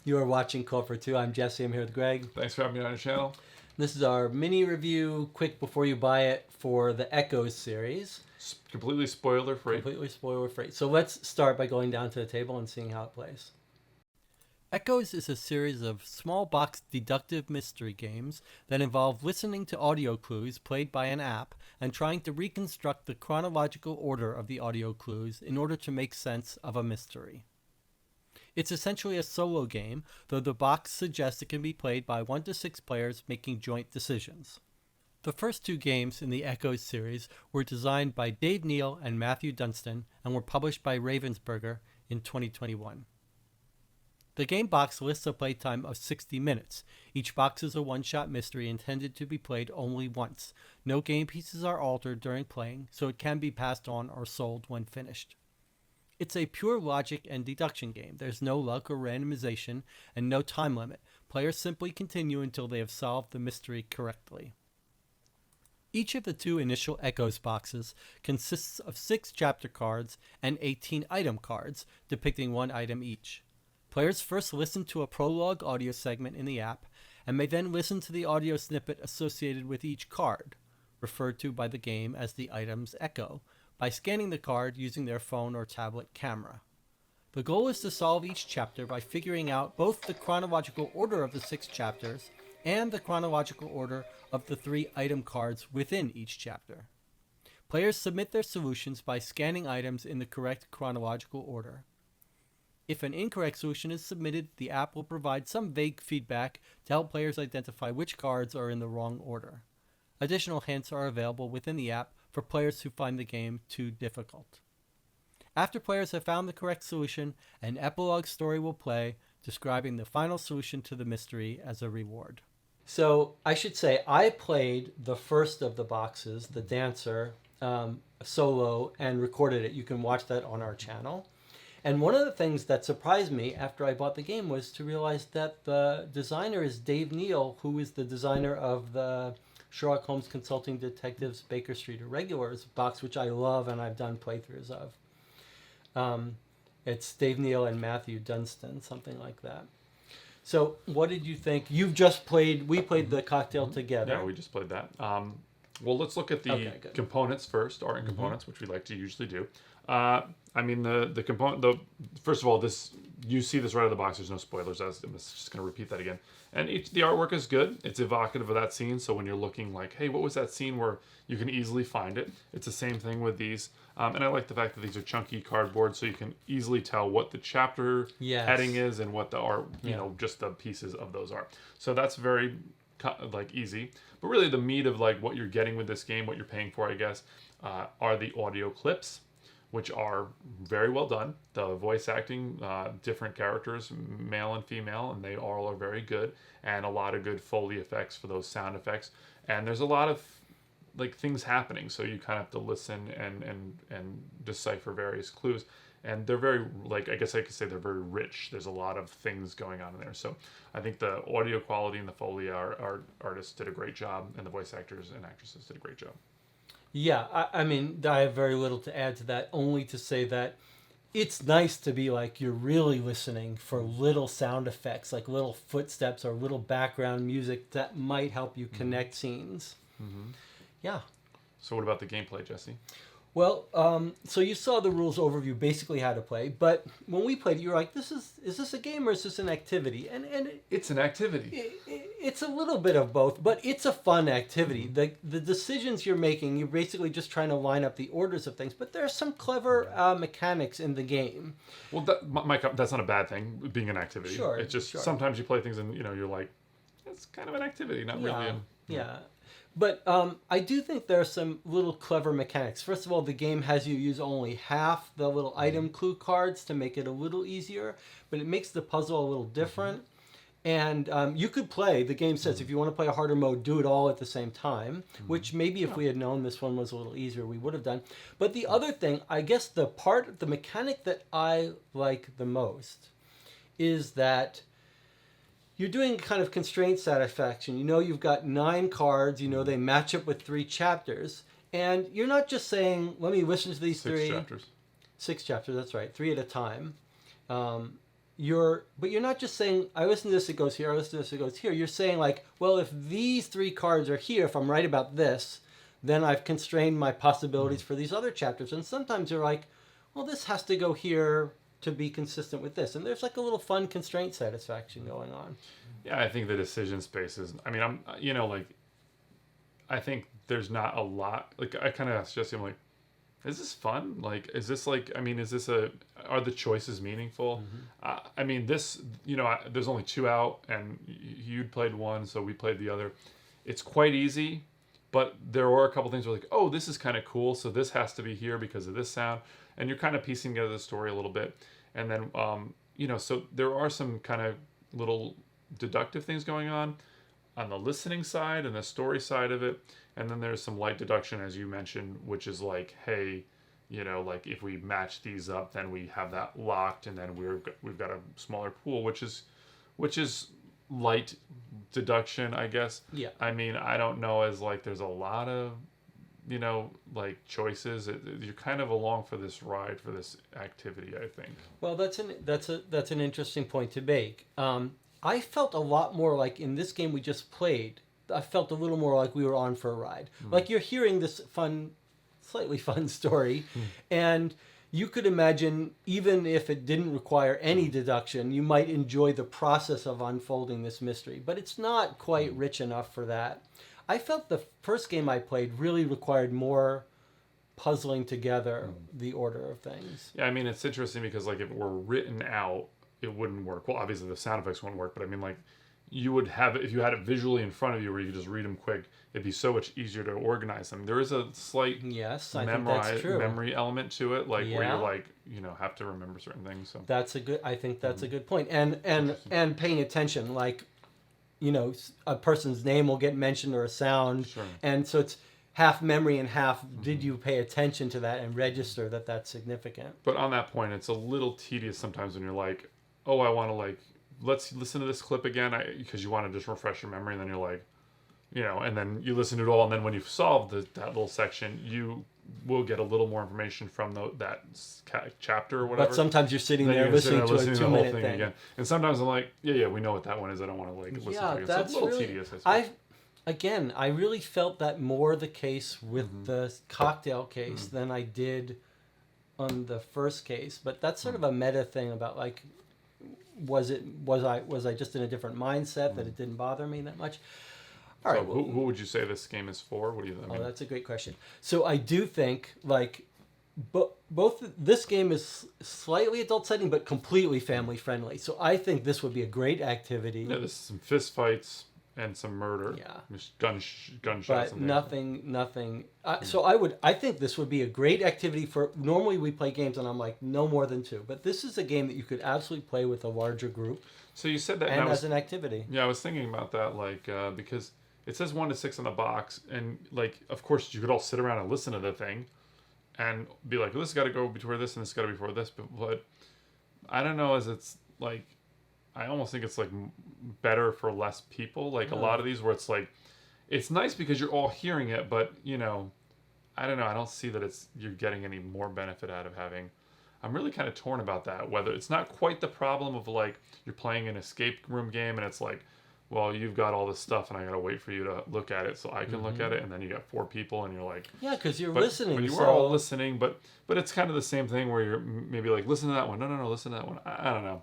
You are watching Call for Two. I'm Jesse. I'm here with Greg. Thanks for having me on your channel. This is our mini review, quick before you buy it, for the Echoes series. Completely spoiler free. Completely spoiler free. So let's start by going down to the table and seeing how it plays. Echoes is a series of small box deductive mystery games that involve listening to audio clues played by an app and trying to reconstruct the chronological order of the audio clues in order to make sense of a mystery. It's essentially a solo game, though the box suggests it can be played by 1 to 6 players making joint decisions. The first 2 games in the Echoes series were designed by Dave Neal and Matthew Dunstan and were published by Ravensburger in 2021. The game box lists a playtime of 60 minutes. Each box is a one-shot mystery intended to be played only once. No game pieces are altered during playing, so it can be passed on or sold when finished. It's a pure logic and deduction game. There's no luck or randomization and no time limit. Players simply continue until they have solved the mystery correctly. Each of the 2 initial Echoes boxes consists of 6 chapter cards and 18 item cards, depicting 1 item each. Players first listen to a prologue audio segment in the app, and may then listen to the audio snippet associated with each card, referred to by the game as the item's echo, by scanning the card using their phone or tablet camera. The goal is to solve each chapter by figuring out both the chronological order of the 6 chapters and the chronological order of the 3 item cards within each chapter. Players submit their solutions by scanning items in the correct chronological order. If an incorrect solution is submitted, the app will provide some vague feedback to help players identify which cards are in the wrong order. Additional hints are available within the app for players who find the game too difficult. After players have found the correct solution, an epilogue story will play, describing the final solution to the mystery as a reward. So I should say I played the first of the boxes, The Dancer, solo, and recorded it. You can watch that on our channel. And one of the things that surprised me after I bought the game was to realize that the designer is Dave Neal, who is the designer of the Sherlock Holmes Consulting Detectives Baker Street Irregulars box, which I love and I've done playthroughs of. It's Dave Neal and Matthew Dunstan, something like that. So what did you think? We played the cocktail together. Yeah, we just played that. Well, let's look at the components first, art and components, which we like to usually do. I mean, the component, first of all, you see this right out of the box. There's no spoilers. I'm just going to repeat that again. And the artwork is good. It's evocative of that scene. So when you're looking like, hey, what was that scene, where you can easily find it. It's the same thing with these. And I like the fact that these are chunky cardboard, so you can easily tell what the chapter heading is and what the art, just the pieces of those are. So that's very easy. But really the meat of what you're getting with this game, what you're paying for, I guess, are the audio clips, which are very well done. The voice acting, different characters, male and female, and they all are very good, and a lot of good Foley effects for those sound effects. And there's a lot of things happening, so you kind of have to listen and decipher various clues. And they're very, I guess I could say they're very rich. There's a lot of things going on in there. So I think the audio quality and the Foley artists did a great job, and the voice actors and actresses did a great job. Yeah, I mean, I have very little to add to that, only to say that it's nice to be you're really listening for little sound effects, like little footsteps or little background music that might help you connect scenes. Mm-hmm. Yeah. So what about the gameplay, Jesse? Well, so you saw the rules overview, basically how to play, but when we played, you were like, is this a game or is this an activity? And it's an activity. It's a little bit of both, but it's a fun activity. The decisions you're making, you're basically just trying to line up the orders of things, but there's some clever mechanics in the game. Well, Mike, that's not a bad thing, being an activity. Sure. It's just sometimes you play things and you're like, it's kind of an activity, not really. Yeah. But I do think there are some little clever mechanics. First of all, the game has you use only half the little item clue cards to make it a little easier, but it makes the puzzle a little different. And you could play, the game says, if you want to play a harder mode, do it all at the same time, which maybe if we had known this one was a little easier, we would have done. But the other thing, I guess the mechanic that I like the most is that you're doing kind of constraint satisfaction. You've got 9 cards, they match up with 3 chapters, and you're not just saying, let me listen to these 3. 6 chapters. 6 chapters, that's right, 3 at a time. you're not just saying, I listen to this, it goes here, I listen to this, it goes here. You're saying like, well, if these 3 cards are here, if I'm right about this, then I've constrained my possibilities for these other chapters. And sometimes you're like, well, this has to go here to be consistent with this. And there's like a little fun constraint satisfaction going on. Yeah, I think the decision spaces, I mean, I'm, you know, like, I think there's not a lot, like, I kind of asked Jesse, I'm like, is this fun? Like, is this like, I mean, are the choices meaningful? I mean, this, you know, there's only 2 out, and you'd played one, so we played the other. It's quite easy, but there were a couple things where like, oh, this is kind of cool, so this has to be here because of this sound. And you're kind of piecing together the story a little bit. And then, you know, so there are some kind of little deductive things going on the listening side and the story side of it. And then there's some light deduction, as you mentioned, which is like, hey, you know, like if we match these up, then we have that locked, and then we've got a smaller pool, which is light deduction, I guess. Yeah. I mean, I don't know as like there's a lot of, you know, like choices. You're kind of along for this ride, for this activity, I think. Well, that's an interesting point to make. I felt a lot more like in this game we just played. I felt a little more like we were on for a ride. Like you're hearing this slightly fun story, and you could imagine, even if it didn't require any deduction, you might enjoy the process of unfolding this mystery. But it's not quite rich enough for that. I felt the first game I played really required more puzzling together the order of things. Yeah, I mean, it's interesting because like if it were written out, it wouldn't work. Well, obviously the sound effects wouldn't work, but I mean, like, you would have it if you had it visually in front of you where you could just read them quick. It'd be so much easier to organize them. There is a slight memory element to it, like where you're like, you know, have to remember certain things. So I think that's a good point. And paying attention, like, you know, a person's name will get mentioned or a sound, and so it's half memory and half did you pay attention to that and register that that's significant. But on that point, it's a little tedious sometimes when you're like, oh, I want to like, let's listen to this clip again, because you want to just refresh your memory, and then you're like, you know, and then you listen to it all, and then when you've solved that little section, you will get a little more information from that chapter or whatever. But sometimes you're sitting there listening to a 2-minute thing again. And sometimes I'm like, yeah, we know what that one is. I don't want to like listen to it. That's it's a little really, tedious. I really felt that more the case with the cocktail case than I did on the first case. But that's sort of a meta thing about like, was I just in a different mindset that it didn't bother me that much? All right. So who would you say this game is for? What do you think? Oh, that's a great question. So I do think like both this game is slightly adult setting but completely family friendly. So I think this would be a great activity. Yeah, there's some fist fights and some murder. Yeah. Just gunshots. But nothing. So I think this would be a great activity for. Normally we play games and I'm like no more than 2, but this is a game that you could absolutely play with a larger group. So you said that, and as an activity. Yeah, I was thinking about that, like because it says 1 to 6 on the box, and like of course you could all sit around and listen to the thing, and be like, well, this got to go before this and this got to be before this, but I don't know, as it's like. I almost think it's like better for less people. Like a lot of these where it's like, it's nice because you're all hearing it, but you know, I don't know. I don't see that you're getting any more benefit out of having. I'm really kind of torn about that. Whether it's not quite the problem of like you're playing an escape room game and it's like, well, you've got all this stuff and I gotta wait for you to look at it so I can look at it, and then you got 4 people and you're like, yeah, because you're listening. But you are all listening, but it's kind of the same thing where you're maybe like, listen to that one. No, listen to that one. I don't know.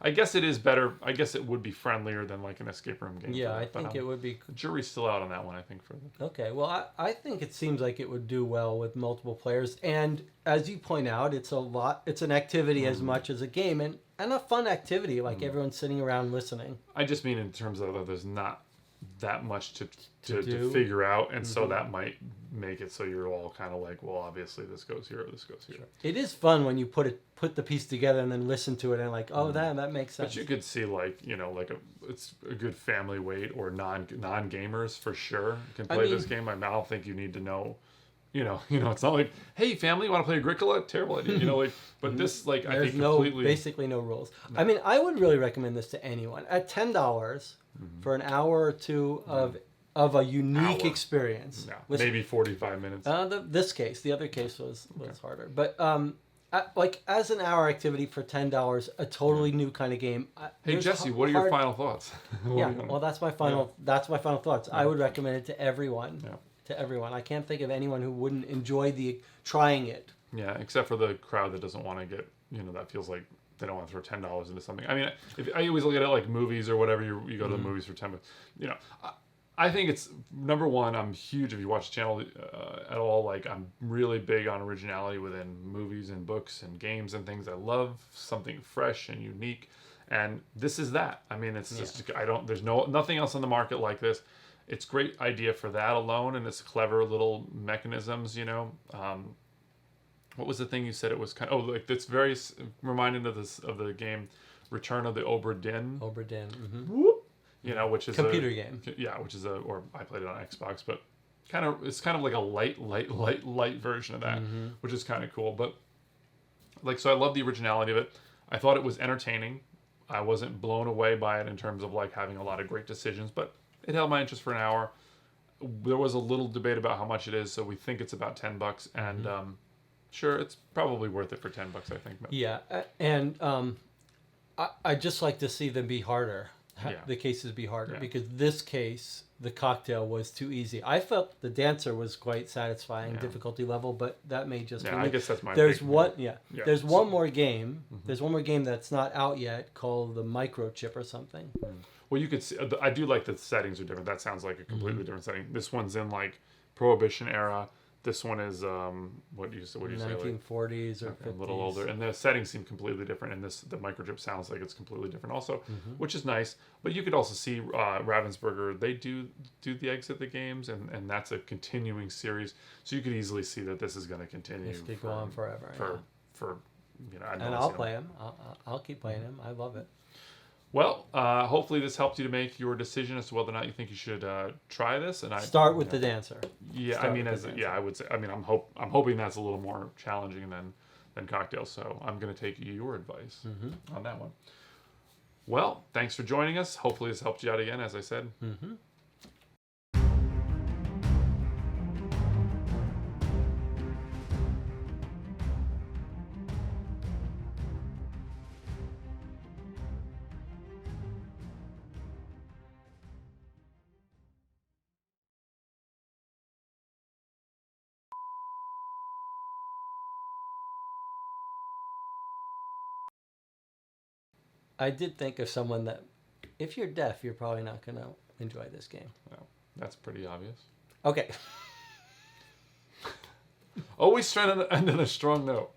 I guess it is better. I guess it would be friendlier than like an escape room game. Yeah, I think it would be. Jury's still out on that one, I think. Okay, well, I think it seems like it would do well with multiple players, and as you point out, it's an activity as much as a game, and a fun activity. Like everyone's sitting around listening. I just mean in terms of there's not that much to figure out, and so that might make it so you're all kind of like, well, obviously this goes here or this goes here. Sure. It is fun when you put the piece together and then listen to it and like, oh, that makes sense. But you could see like, you know, like it's a good family weight, or non gamers for sure can play this game. I don't think you need to know. You know, it's not like, hey, family, you want to play Agricola? Terrible idea. You know, like, but this, like, I think completely. Basically no rules. No. I mean, I would really recommend this to anyone. At $10 for an hour or 2 of a unique experience. No, maybe 45 minutes. This case, the other case was harder. But like as an hour activity for $10, a totally new kind of game. Hey Jesse, what are your final thoughts? Yeah, well, that's my final. Yeah. That's my final thoughts. Yeah. I would recommend it to everyone. Yeah. To everyone, I can't think of anyone who wouldn't enjoy trying it. Yeah, except for the crowd that doesn't want to get, that feels like they don't want to throw $10 into something. I mean, I always look at it like movies or whatever. You go to the movies for $10. I think it's number one. I'm huge if you watch the channel at all. Like I'm really big on originality within movies and books and games and things. I love something fresh and unique, and this is that. I mean, it's just there's nothing else on the market like this. It's a great idea for that alone, and it's clever little mechanisms. What was the thing you said? It was it's very reminding of the game Return of the Obra Dinn. Obra Dinn. Mm-hmm. Which is computer game. Yeah, which is or I played it on Xbox, but it's kind of like a light version of that, which is kind of cool. But so I love the originality of it. I thought it was entertaining. I wasn't blown away by it in terms of like having a lot of great decisions, but it held my interest for an hour. There was a little debate about how much it is, so we think it's about $10, and sure, it's probably worth it for $10. I think. Yeah, and I just like to see them be harder. The cases be harder because this case, the cocktail was too easy. I felt the dancer was quite satisfying difficulty level, but that may just be me. I guess that's my. There's one. There's one more game. There's one more game that's not out yet called the Microchip or something. Well, you could see. I do like the settings are different. That sounds like a completely different setting. This one's in like Prohibition era. This one is what do you say? 1940s or 50s. A little older, and the settings seem completely different. And the Microchip sounds like it's completely different, also, which is nice. But you could also see Ravensburger. They do the exit the games, and that's a continuing series. So you could easily see that this is going to continue. This could go on forever. For and I'll play him. I'll keep playing him. I love it. Well, hopefully this helped you to make your decision as to whether or not you think you should try this. And start with the dancer. Yeah, I would say. I mean, I'm hoping that's a little more challenging than cocktails. So I'm going to take your advice on that one. Well, thanks for joining us. Hopefully this helped you out again, as I said. I did think of someone that, if you're deaf, you're probably not going to enjoy this game. Well, that's pretty obvious. Okay. Always trying to end on a strong note.